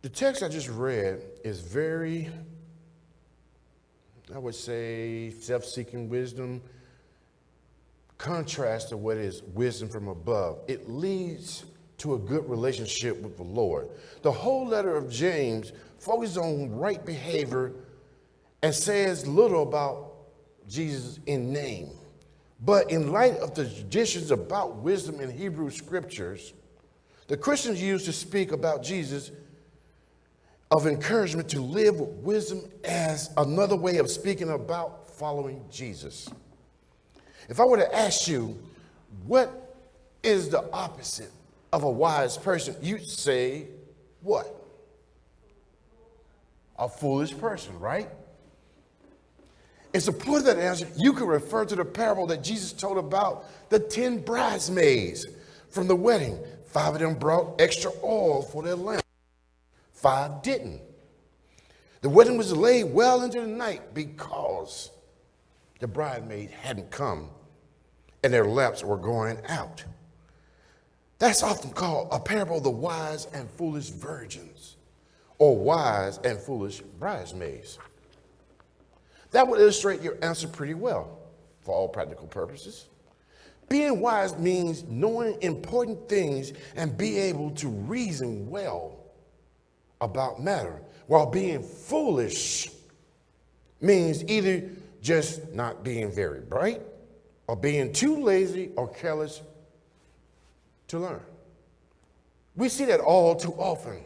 The text I just read is very, I would say, self-seeking wisdom, contrast to what is wisdom from above. It leads to a good relationship with the Lord. The whole letter of James focuses on right behavior and says little about Jesus in name. But in light of the traditions about wisdom in Hebrew scriptures, the Christians used to speak about Jesus of encouragement to live with wisdom as another way of speaking about following Jesus. If I were to ask you, what is the opposite of a wise person? You'd say, what? A foolish person, right? In support of that answer, you could refer to the parable that Jesus told about the 10 bridesmaids from the wedding. 5 of them brought extra oil for their lamp. 5 didn't. The wedding was delayed well into the night because the bridesmaid hadn't come and their lamps were going out. That's often called a parable of the wise and foolish virgins, or wise and foolish bridesmaids. That would illustrate your answer pretty well for all practical purposes. Being wise means knowing important things and be able to reason well about matter, while being foolish means either just not being very bright or being too lazy or careless to learn. We see that all too often.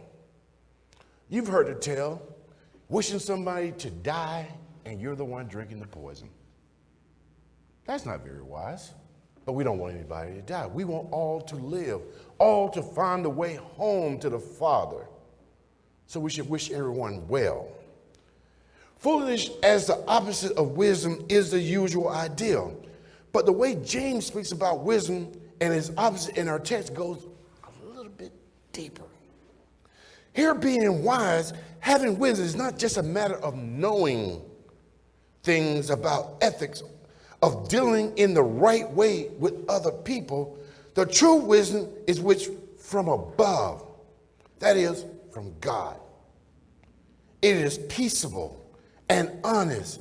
You've heard the tale, wishing somebody to die and you're the one drinking the poison. That's not very wise, but we don't want anybody to die. We want all to live, all to find the way home to the Father. So we should wish everyone well. Foolish as the opposite of wisdom is the usual ideal. But the way James speaks about wisdom and its opposite in our text goes a little bit deeper. Here, being wise, having wisdom is not just a matter of knowing things about ethics, of dealing in the right way with other people. The true wisdom is which from above, that is, from God. It is peaceable and honest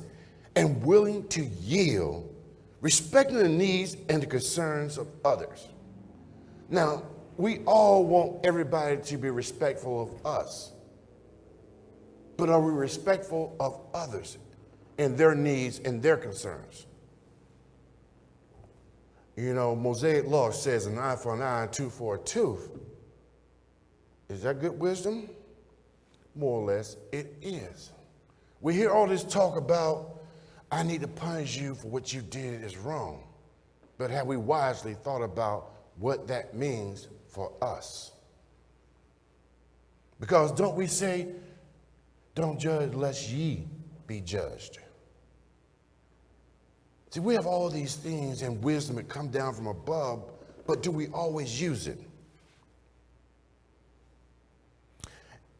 and willing to yield, respecting the needs and the concerns of others. Now, we all want everybody to be respectful of us, but are we respectful of others and their needs and their concerns? You know, Mosaic law says an eye for an eye, a tooth for a tooth. Is that good wisdom? More or less, it is. We hear all this talk about, I need to punish you for what you did is wrong. But have we wisely thought about what that means for us? Because don't we say, don't judge lest ye be judged? See, we have all these things and wisdom that come down from above, but do we always use it?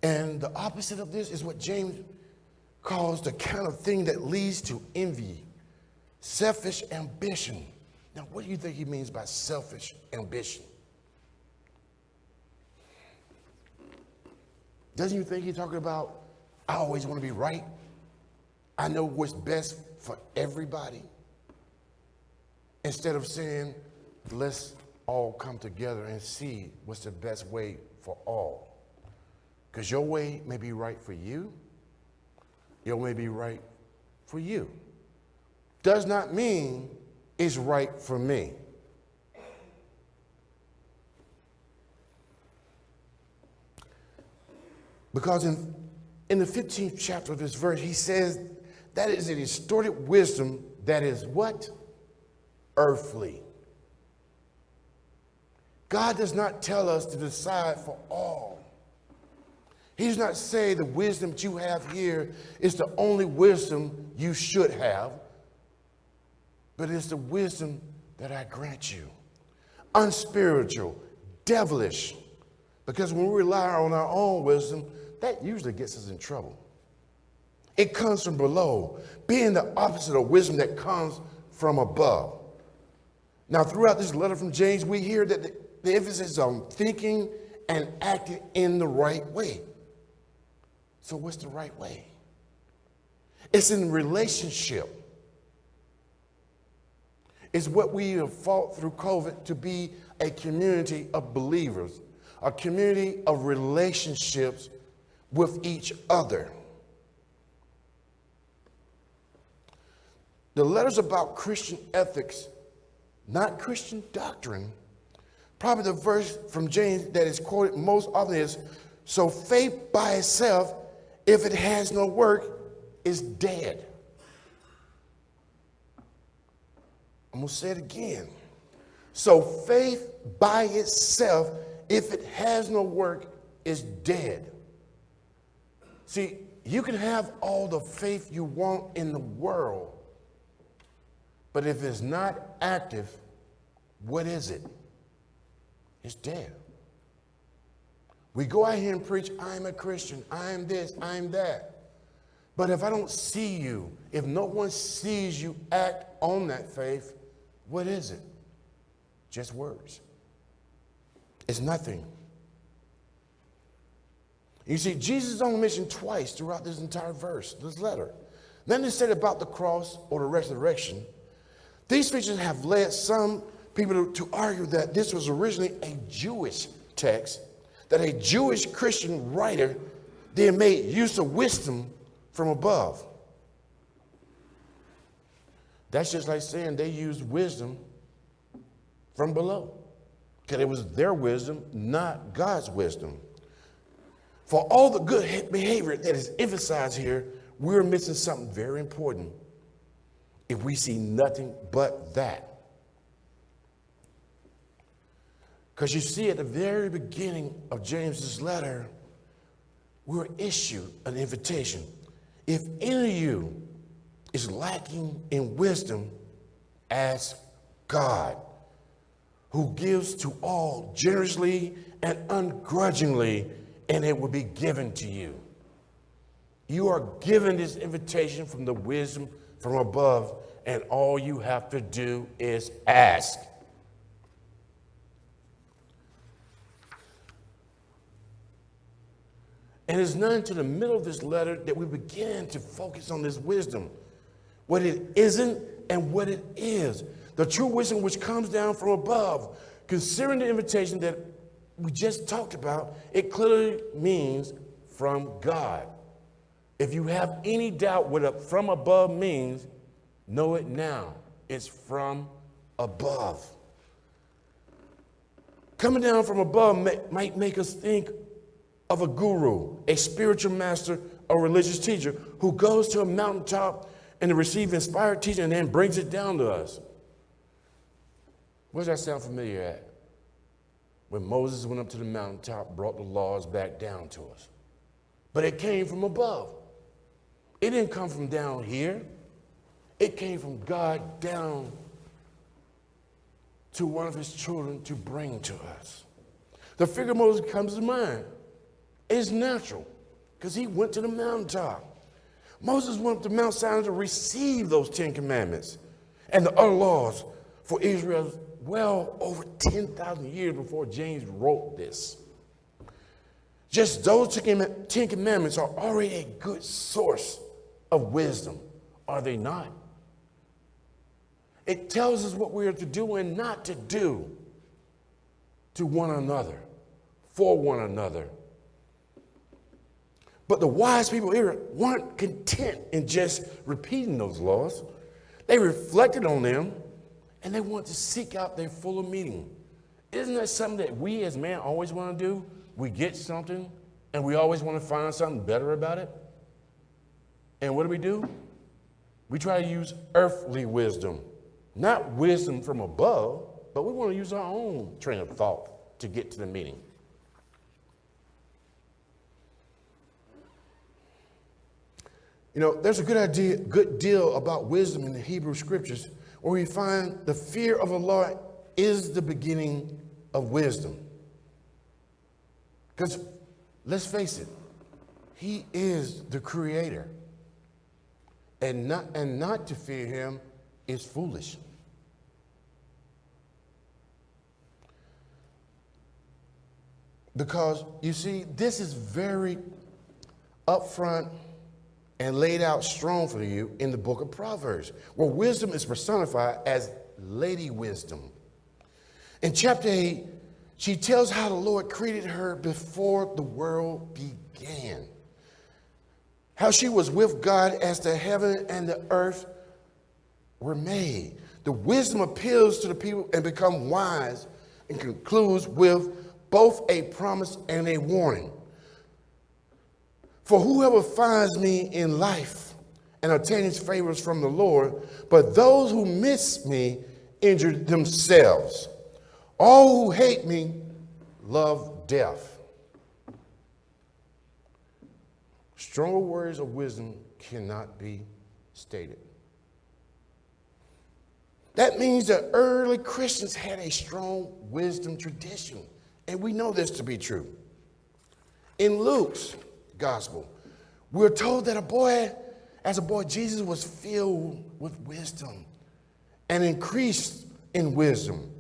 And the opposite of this is what James calls the kind of thing that leads to envy, selfish ambition. Now, what do you think he means by selfish ambition? Doesn't you think he's talking about, I always want to be right? I know what's best for everybody. Instead of saying, let's all come together and see what's the best way for all. Because your way may be right for you. Your way may be right for you. Does not mean it's right for me. Because in the 15th chapter of this verse, he says that is a distorted wisdom that is what? Earthly. God does not tell us to decide for all. He does not say the wisdom that you have here is the only wisdom you should have, but it's the wisdom that I grant you. Unspiritual, devilish, because when we rely on our own wisdom, that usually gets us in trouble. It comes from below, being the opposite of wisdom that comes from above. Now, throughout this letter from James, we hear that the emphasis is on thinking and acting in the right way. So what's the right way? It's in relationship. It's what we have fought through COVID to be a community of believers, a community of relationships with each other. The letter's about Christian ethics, not Christian doctrine. Probably the verse from James that is quoted most often is, so faith by itself, if it has no work, is dead. I'm going to say it again. So faith by itself, if it has no work, is dead. See, you can have all the faith you want in the world, but if it's not active, what is it? It's dead. We go out here and preach, I'm a Christian, I'm this, I'm that. But if I don't see you, if no one sees you act on that faith, what is it? Just words. It's nothing. You see, Jesus is only mentioned twice throughout this entire verse, this letter. Then it's said about the cross or the resurrection. These features have led some people to argue that this was originally a Jewish text, that a Jewish Christian writer then made use of wisdom from above. That's just like saying they used wisdom from below, because it was their wisdom, not God's wisdom. For all the good behavior that is emphasized here, we're missing something very important if we see nothing but that. Because you see, at the very beginning of James's letter, we were issued an invitation. If any of you is lacking in wisdom, ask God, who gives to all generously and ungrudgingly, and it will be given to you. You are given this invitation from the wisdom from above, and all you have to do is ask. And it's not until the middle of this letter that we begin to focus on this wisdom, what it isn't and what it is. The true wisdom which comes down from above. Considering the invitation that we just talked about, it clearly means from God. If you have any doubt what a from above means, know it now. It's from above. Coming down from above might make us think of a guru, a spiritual master, a religious teacher who goes to a mountaintop and to receive inspired teaching and then brings it down to us. Where does that sound familiar at? When Moses went up to the mountaintop, brought the laws back down to us. But it came from above. It didn't come from down here. It came from God down to one of his children to bring to us. The figure of Moses comes to mind. It's natural because he went to the mountaintop. Moses went up to Mount Sinai to receive those 10 commandments and the other laws for Israel well over 10,000 years before James wrote this. Just those 10 commandments are already a good source of wisdom, are they not? It tells us what we are to do and not to do to one another, for one another. But the wise people here weren't content in just repeating those laws. They reflected on them, and they want to seek out their fuller meaning. Isn't that something that we as men always want to do? We get something, and we always want to find something better about it. And what do? We try to use earthly wisdom, not wisdom from above, but we want to use our own train of thought to get to the meaning. You know, there's a good deal about wisdom in the Hebrew scriptures where we find the fear of the Lord is the beginning of wisdom. Because let's face it, he is the creator. And not to fear him is foolish. Because, you see, this is very up front and laid out strong for you in the book of Proverbs, where wisdom is personified as Lady Wisdom. In chapter 8, she tells how the Lord created her before the world began, how she was with God as the heaven and the earth were made. The wisdom appeals to the people and becomes wise and concludes with both a promise and a warning. For whoever finds me in life and obtains favors from the Lord, but those who miss me injure themselves. All who hate me love death. Stronger words of wisdom cannot be stated. That means that early Christians had a strong wisdom tradition, and we know this to be true. In Luke's gospel, we're told that as a boy, Jesus was filled with wisdom and increased in wisdom.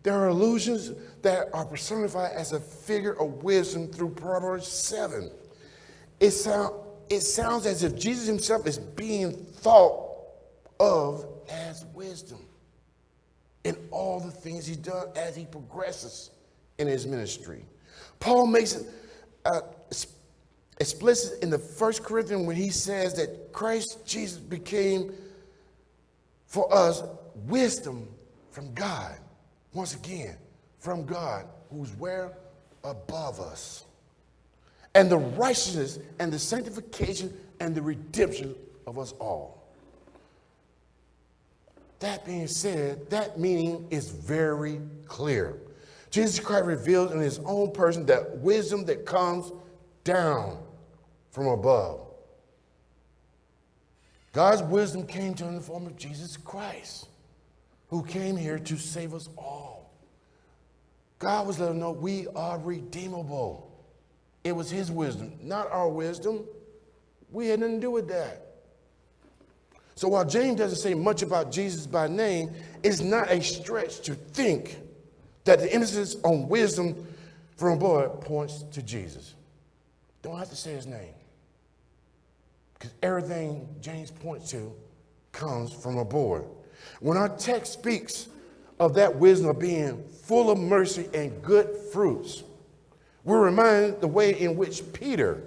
There are allusions that are personified as a figure of wisdom through Proverbs 7. It sounds as if Jesus himself is being thought of as wisdom in all the things he's done as he progresses in his ministry. Paul makes it explicit in the 1 Corinthians when he says that Christ Jesus became for us wisdom from God. Once again, from God, who's where? Above us. And the righteousness and the sanctification and the redemption of us all. That being said, that meaning is very clear. Jesus Christ revealed in his own person that wisdom that comes down from above. God's wisdom came to him in the form of Jesus Christ, who came here to save us all. God was letting us know we are redeemable. It was his wisdom, not our wisdom. We had nothing to do with that. So while James doesn't say much about Jesus by name, it's not a stretch to think that the emphasis on wisdom from above points to Jesus. Don't have to say his name, because everything James points to comes from above. When our text speaks of that wisdom of being full of mercy and good fruits, we're reminded the way in which Peter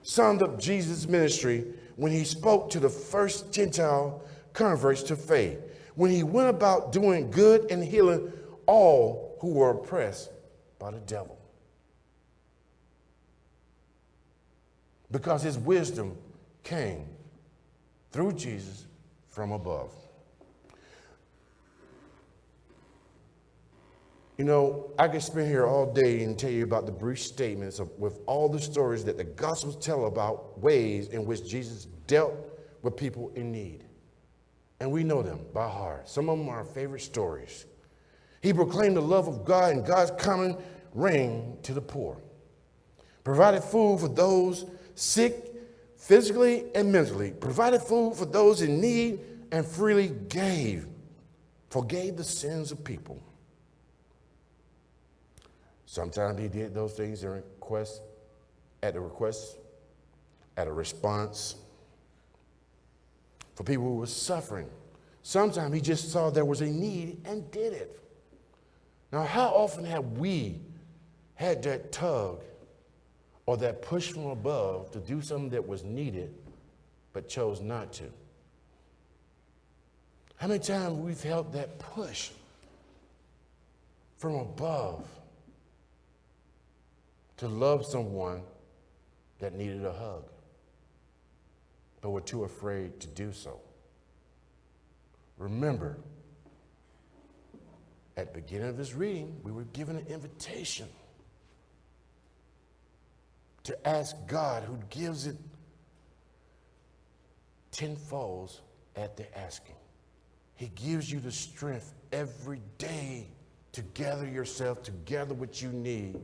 summed up Jesus' ministry when he spoke to the first Gentile converts to faith, when he went about doing good and healing all who were oppressed by the devil. Because his wisdom came through Jesus from above. You know, I could spend here all day and tell you about the brief statements with all the stories that the Gospels tell about ways in which Jesus dealt with people in need. And we know them by heart. Some of them are our favorite stories. He proclaimed the love of God and God's common reign to the poor, provided food for those sick physically and mentally, provided food for those in need, and freely forgave the sins of people. Sometimes he did those things at a response for people who were suffering. Sometimes he just saw there was a need and did it. Now, how often have we had that tug or that push from above to do something that was needed but chose not to? How many times we've felt that push from above to love someone that needed a hug, but were too afraid to do so? Remember, at the beginning of this reading, we were given an invitation to ask God, who gives it tenfold at the asking. He gives you the strength every day to gather yourself, to gather what you need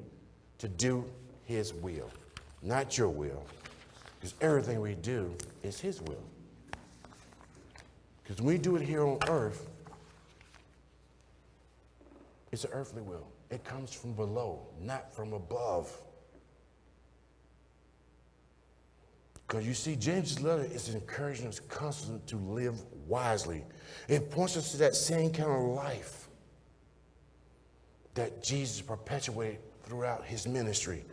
to do his will, not your will, because everything we do is his will. Because when we do it here on earth, it's an earthly will. It comes from below, not from above. Because you see, James' letter is encouraging us constantly to live wisely. It points us to that same kind of life that Jesus perpetuated throughout his ministry.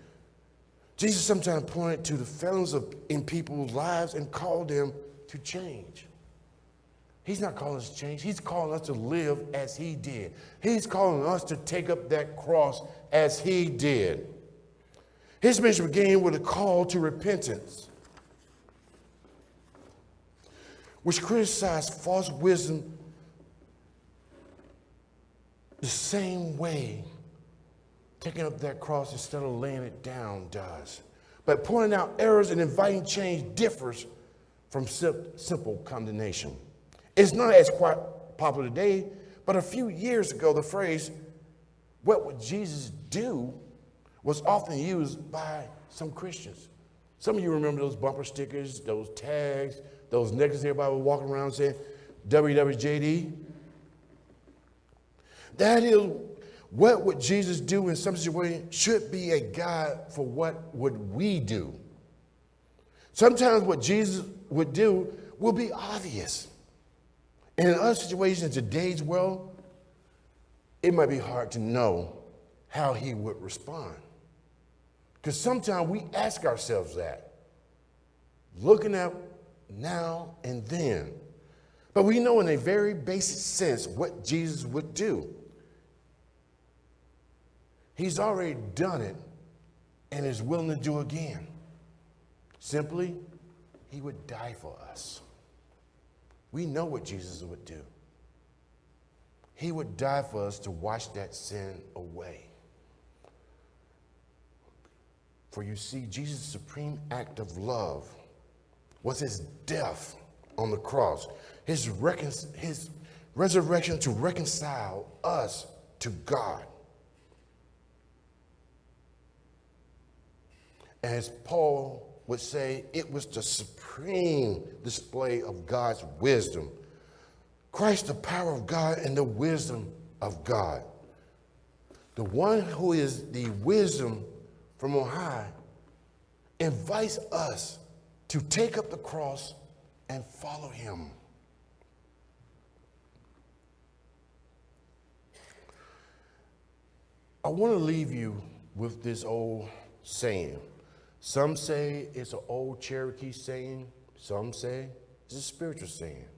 Jesus sometimes pointed to the failings in people's lives and called them to change. He's not calling us to change. He's calling us to live as he did. He's calling us to take up that cross as he did. His mission began with a call to repentance, which criticized false wisdom the same way taking up that cross instead of laying it down does. But pointing out errors and inviting change differs from simple condemnation. It's not as quite popular today, but a few years ago, the phrase, "What would Jesus do?" was often used by some Christians. Some of you remember those bumper stickers, those tags, those necklaces everybody was walking around saying, WWJD. That is, what would Jesus do in some situation should be a guide for what would we do. Sometimes what Jesus would do will be obvious. And in other situations in today's world, it might be hard to know how he would respond. Because sometimes we ask ourselves that, looking at now and then. But we know in a very basic sense what Jesus would do. He's already done it and is willing to do again. Simply, he would die for us. We know what Jesus would do. He would die for us to wash that sin away. For you see, Jesus' supreme act of love was his death on the cross, his resurrection to reconcile us to God. As Paul would say, it was the supreme display of God's wisdom. Christ, the power of God and the wisdom of God. The one who is the wisdom from on high invites us to take up the cross and follow him. I want to leave you with this old saying. Some say it's an old Cherokee saying. Some say it's a spiritual saying.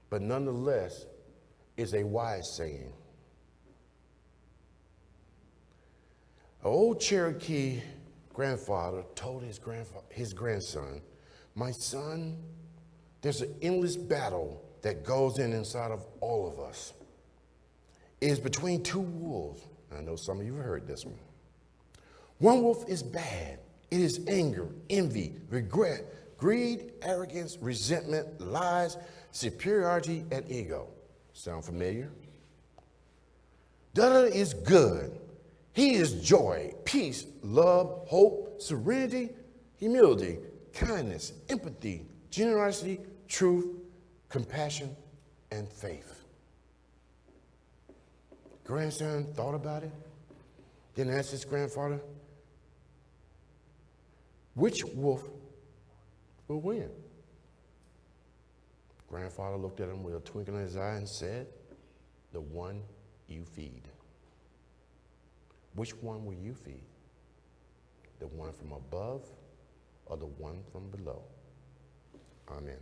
But nonetheless, it's a wise saying. An old Cherokee grandfather told his grandson, "My son, there's an endless battle that goes inside of all of us. It is between two wolves." I know some of you have heard this one. One wolf is bad. It is anger, envy, regret, greed, arrogance, resentment, lies, superiority, and ego. Sound familiar? The other is good. He is joy, peace, love, hope, serenity, humility, kindness, empathy, generosity, truth, compassion, and faith. Grandson thought about it, then asked his grandfather, which wolf will win? Grandfather looked at him with a twinkle in his eye and said, "The one you feed." Which one will you feed? The one from above or the one from below? Amen.